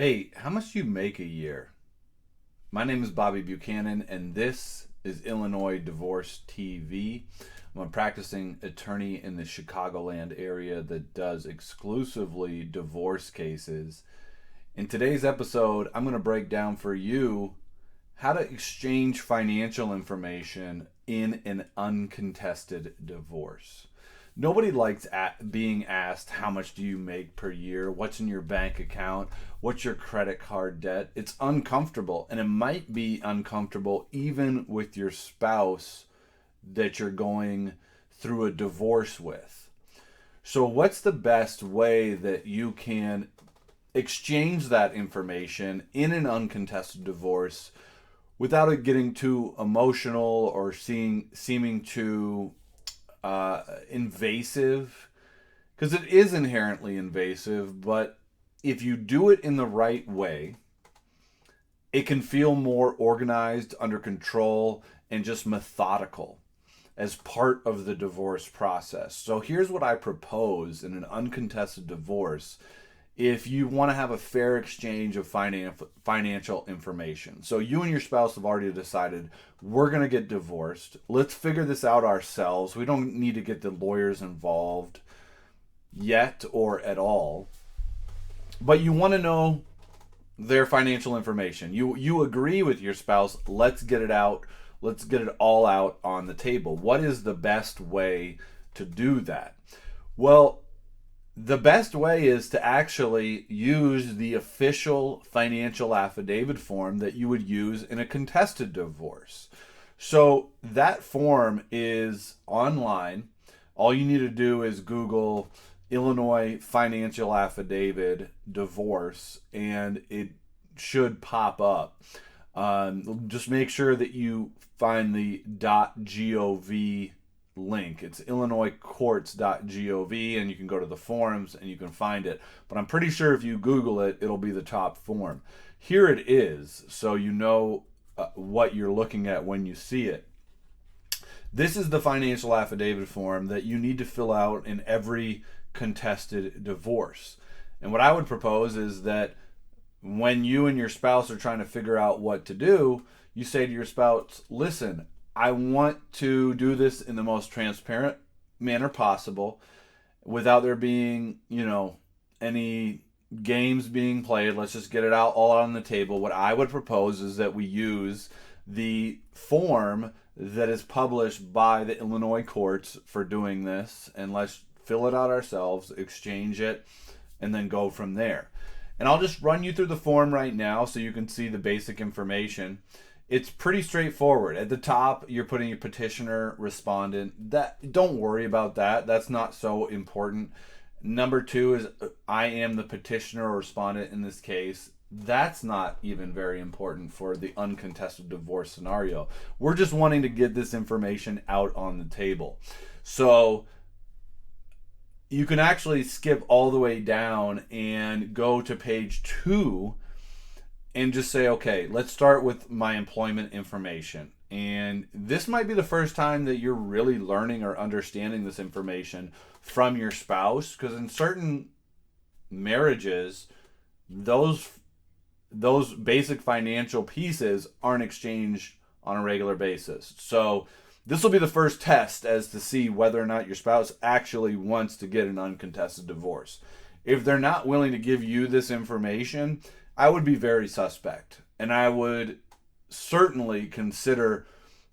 Hey, how much do you make a year? My name is Bobby Buchanan, and this is Illinois Divorce TV. I'm a practicing attorney in the Chicagoland area that does exclusively divorce cases. In today's episode, I'm going to break down for you how to exchange financial information in an uncontested divorce. Nobody likes being asked how much do you make per year, what's in your bank account, what's your credit card debt. It's uncomfortable, and it might be uncomfortable even with your spouse that you're going through a divorce with. So what's the best way that you can exchange that information in an uncontested divorce without it getting too emotional or seeming too invasive? Because it is inherently invasive, but if you do it in the right way, it can feel more organized, under control, and just methodical as part of the divorce process. So here's what I propose in an uncontested divorce if you want to have a fair exchange of financial information. So you and your spouse have already decided we're going to get divorced. Let's figure this out ourselves. We don't need to get the lawyers involved yet or at all. But you want to know their financial information. You agree with your spouse, let's get it out. Let's get it all out on the table. What is the best way to do that? Well, the best way is to actually use the official financial affidavit form that you would use in a contested divorce. So that form is online. All you need to do is Google Illinois Financial Affidavit Divorce, and it should pop up. Just make sure that you find the .gov link. It's illinoiscourts.gov, and you can go to the forums and you can find it. But I'm pretty sure if you Google it, it'll be the top form. Here it is, so you know what you're looking at when you see it. This is the financial affidavit form that you need to fill out in every contested divorce. And what I would propose is that when you and your spouse are trying to figure out what to do, you say to your spouse, listen, I want to do this in the most transparent manner possible without there being, any games being played. Let's just get it out all on the table. What I would propose is that we use the form that is published by the Illinois courts for doing this, and let's fill it out ourselves, exchange it, and then go from there. And I'll just run you through the form right now so you can see the basic information. It's pretty straightforward. At the top, you're putting your petitioner, respondent. Don't worry about that. That's not so important. Number 2 is I am the petitioner or respondent in this case. That's not even very important for the uncontested divorce scenario. We're just wanting to get this information out on the table. So you can actually skip all the way down and go to page 2 and just say, okay, let's start with my employment information. And this might be the first time that you're really learning or understanding this information from your spouse, because in certain marriages, those basic financial pieces aren't exchanged on a regular basis. So this will be the first test as to see whether or not your spouse actually wants to get an uncontested divorce. If they're not willing to give you this information, I would be very suspect, and I would certainly consider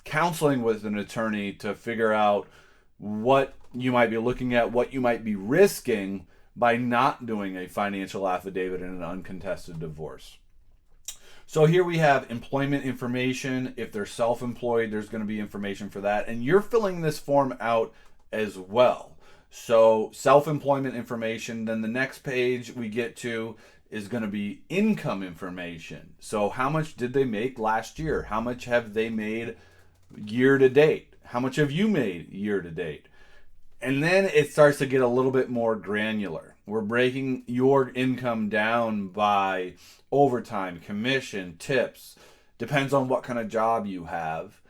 counseling with an attorney to figure out what you might be looking at, what you might be risking by not doing a financial affidavit in an uncontested divorce. So here we have employment information. If they're self-employed, there's going to be information for that, and you're filling this form out as well. So self-employment information. Then the next page we get to is going to be income information. So how much did they make last year? How much have they made year to date? How much have you made year to date? And then it starts to get a little bit more granular. We're breaking your income down by overtime, commission, tips. Depends on what kind of job you have.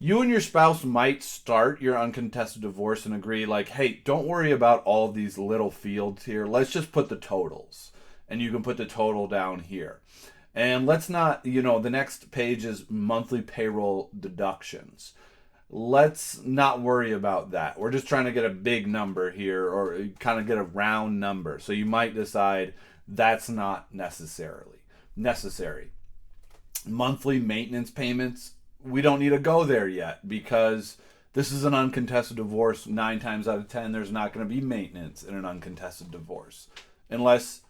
You and your spouse might start your uncontested divorce and agree like, hey, don't worry about all these little fields here. Let's just put the totals. and you can put the total down here. And let's not, the next page is monthly payroll deductions. Let's not worry about that. We're just trying to get a big number here, or kind of get a round number. So you might decide that's not necessary. Monthly maintenance payments, we don't need to go there yet, because this is an uncontested divorce. 9 times out of 10, there's not going to be maintenance in an uncontested divorce, unless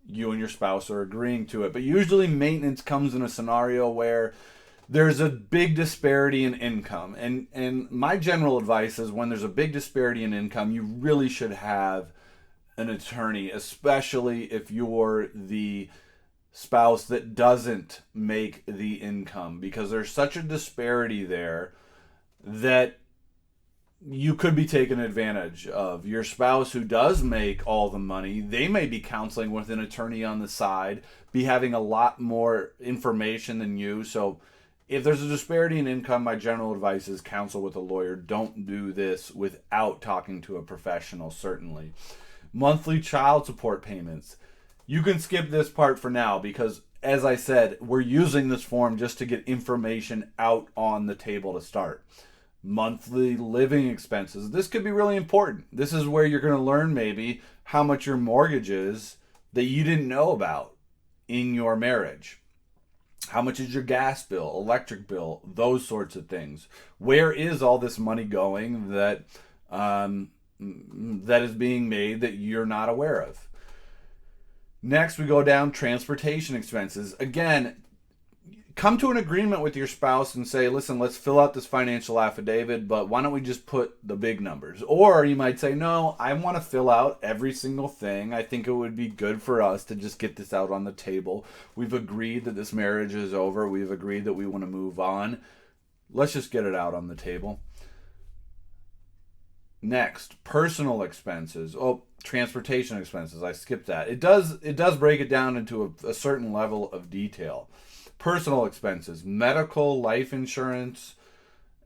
you and your spouse are agreeing to it. But usually maintenance comes in a scenario where there's a big disparity in income. And my general advice is, when there's a big disparity in income, you really should have an attorney, especially if you're the spouse that doesn't make the income, because there's such a disparity there that you could be taken advantage of. Your spouse who does make all the money, they may be counseling with an attorney on the side, be having a lot more information than you. So if there's a disparity in income, my general advice is counsel with a lawyer. Don't do this without talking to a professional, certainly. Monthly child support payments. You can skip this part for now, because, as I said, we're using this form just to get information out on the table to start. Monthly living expenses. This could be really important. This is where you're going to learn maybe how much your mortgage is that you didn't know about in your marriage. How much is your gas bill, electric bill, those sorts of things. Where is all this money going that is being made that you're not aware of? Next, we go down transportation expenses. Again, come to an agreement with your spouse and say, listen, let's fill out this financial affidavit, but why don't we just put the big numbers? Or you might say, no, I want to fill out every single thing. I think it would be good for us to just get this out on the table. We've agreed that this marriage is over. We've agreed that we want to move on. Let's just get it out on the table. Next, personal expenses. Oh, transportation expenses. I skipped that. It does break it down into a certain level of detail. Personal expenses, medical, life insurance,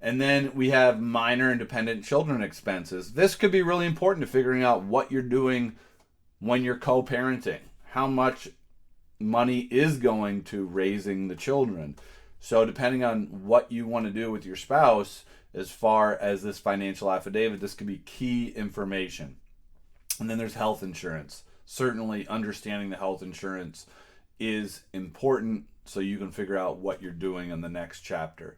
and then we have minor and dependent children expenses. This could be really important to figuring out what you're doing when you're co-parenting. How much money is going to raising the children? So depending on what you want to do with your spouse, as far as this financial affidavit, this could be key information. And then there's health insurance. Certainly understanding the health insurance is important, so you can figure out what you're doing in the next chapter.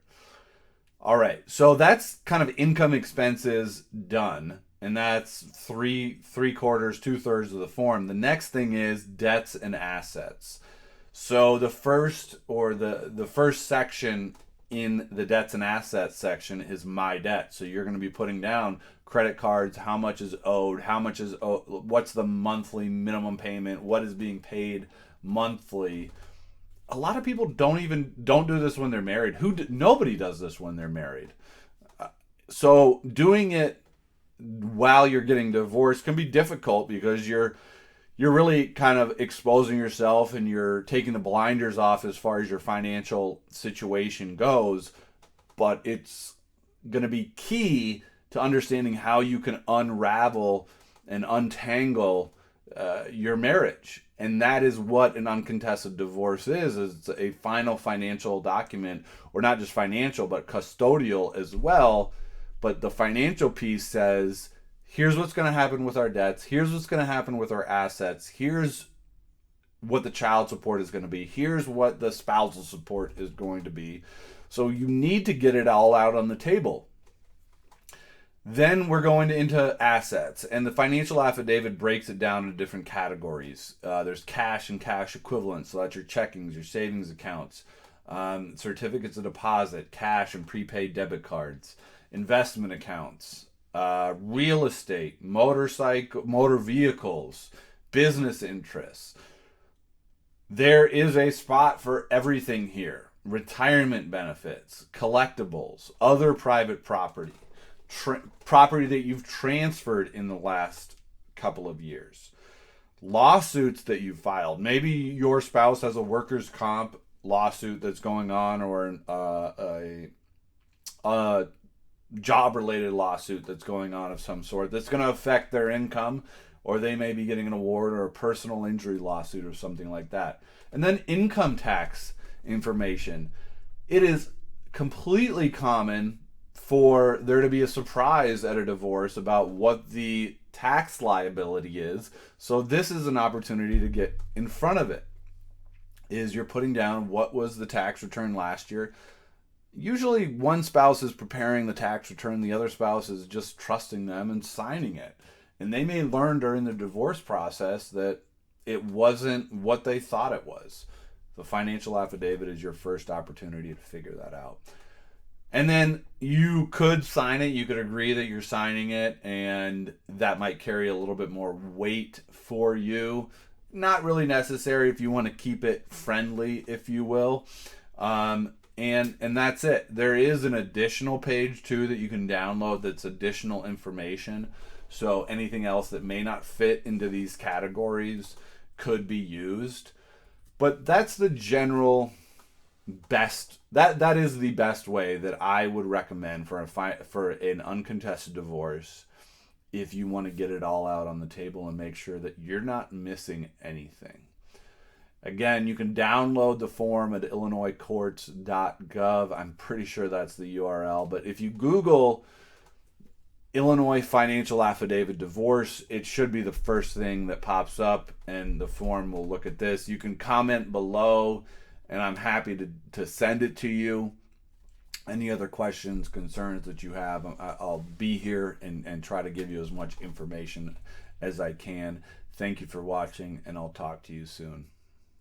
All right, so that's kind of income expenses done, and that's three-quarters, 2/3 of the form. The next thing is debts and assets. So the first section in the debts and assets section is my debt. So you're going to be putting down credit cards, how much is owed, what's the monthly minimum payment, what is being paid monthly. A lot of people don't do this when they're married. Nobody does this when they're married. So doing it while you're getting divorced can be difficult, because you're really kind of exposing yourself, and you're taking the blinders off as far as your financial situation goes. But it's going to be key to understanding how you can unravel and untangle your marriage. And that is what an uncontested divorce is. It's a final financial document, or not just financial, but custodial as well. But the financial piece says, here's what's going to happen with our debts. Here's what's going to happen with our assets. Here's what the child support is going to be. Here's what the spousal support is going to be. So you need to get it all out on the table. Then we're going into assets, and the financial affidavit breaks it down into different categories. There's cash and cash equivalents, so that's your checkings, your savings accounts, certificates of deposit, cash and prepaid debit cards, investment accounts, real estate, motor vehicles, business interests. There is a spot for everything here. Retirement benefits, collectibles, other private property. Property that you've transferred in the last couple of years, lawsuits that you've filed. Maybe your spouse has a workers' comp lawsuit that's going on, or a job-related lawsuit that's going on of some sort that's going to affect their income. or they may be getting an award or a personal injury lawsuit or something like that. And then income tax information. It is completely common for there to be a surprise at a divorce about what the tax liability is. So this is an opportunity to get in front of it. Is you're putting down what was the tax return last year. Usually one spouse is preparing the tax return, the other spouse is just trusting them and signing it. And they may learn during the divorce process that it wasn't what they thought it was. The financial affidavit is your first opportunity to figure that out. And then you could sign it, you could agree that you're signing it, and that might carry a little bit more weight for you. Not really necessary if you want to keep it friendly, if you will. And that's it. There is an additional page too that you can download that's additional information. So anything else that may not fit into these categories could be used. But that's the general best, that is the best way that I would recommend for an uncontested divorce, if you want to get it all out on the table and make sure that you're not missing anything. Again, you can download the form at illinoiscourts.gov. I'm pretty sure that's the URL, but if you Google Illinois financial affidavit divorce, it should be the first thing that pops up, and the form will look at this. You can comment below, and I'm happy to send it to you. Any other questions, concerns that you have, I'll be here and try to give you as much information as I can. Thank you for watching, and I'll talk to you soon.